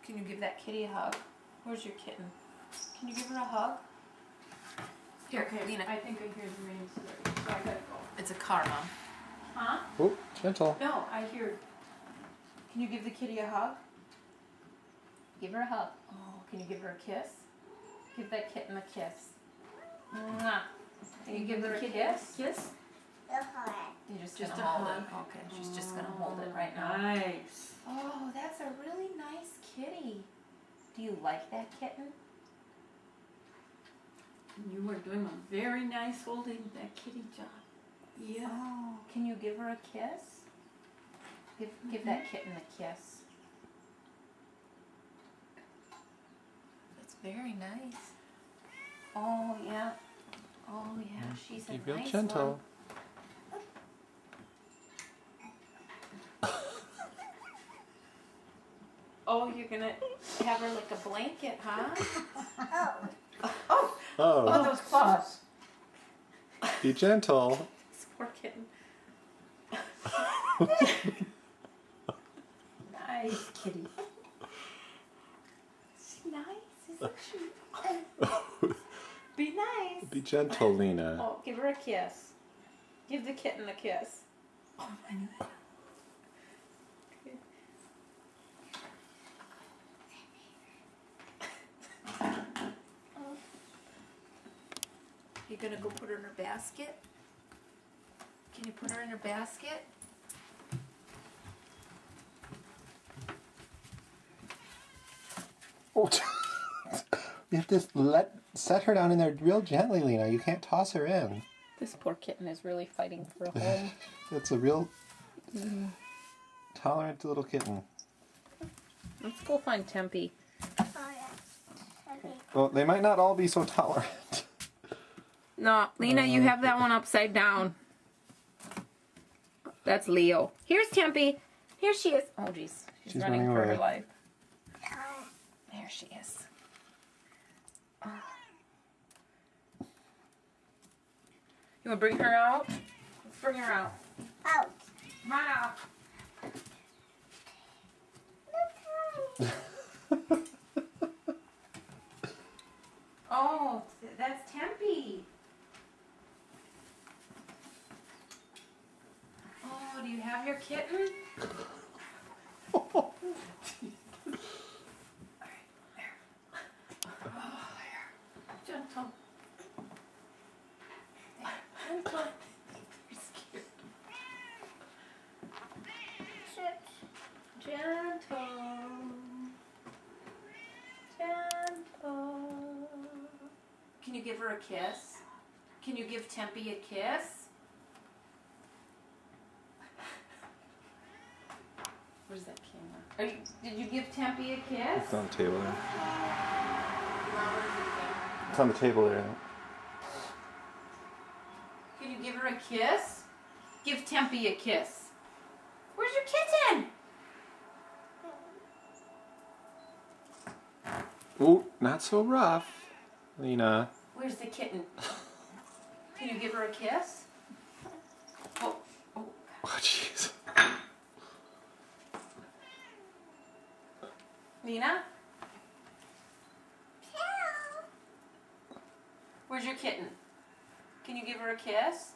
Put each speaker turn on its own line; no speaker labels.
Can you give that kitty a hug? Where's your kitten? Can you give her a hug? Here,
Okay,
Lena.
I think I hear the rain story, so I gotta go.
It's a car, Mom.
Huh?
Oh, gentle.
No, I hear. Can you give the kitty a hug? Give her a hug. Oh, can you give her a kiss? Give that kitten a kiss. Mwah. Can you give her a kiss?
Kiss?
You're just
Just
gonna
a
hold
hug.
it. Okay, she's just gonna hold it right now.
Nice.
Oh, that's a really nice kitty. Do you like that kitten?
You are doing a very nice holding that kitty job. Yeah.
Oh, can you give her a kiss? Give that kitten a kiss. That's very nice. Oh yeah. Oh yeah, she's a
Be real
nice
gentle.
one. Oh, you're gonna have her like a blanket, huh? Oh,
Oh,
those claws.
be gentle.
this poor kitten. Nice kitty. She's nice, isn't she? Be nice.
Be gentle, Lena.
Oh, give her a kiss. Give the kitten a kiss. Oh, my God. You gonna go put her in her basket? Can you put her in her basket?
Oh. You have to set her down in there real gently, Lena. You can't toss her in.
This poor kitten is really fighting for a home.
It's a real tolerant little kitten.
Let's go find Tempe.
Well, they might not all be so tolerant.
No, Lena, you have that one upside down. That's Leo. Here's Tempe. Here she is. Oh, jeez. She's running for her
away.
life. There she is. Oh. You want to bring her out? Let's bring her out.
Out.
Come on out. Oh, that's Tempe. Oh, do you have your kitten?
Gentle.
Gentle. You're scared. Gentle. Gentle. Can you give her a kiss? Can you give Tempe a kiss? Where's that camera? Did you give Tempe a kiss?
It's on the table there.
Mom, where's the camera?
It's on the table there.
Can you give her a kiss? Give Tempe a kiss. Where's your kitten?
Oh, not so rough, Lena.
Where's the kitten? Can you give her a kiss? Oh, oh.
Oh, jeez.
Lena? Where's your kitten? Can you give her a kiss?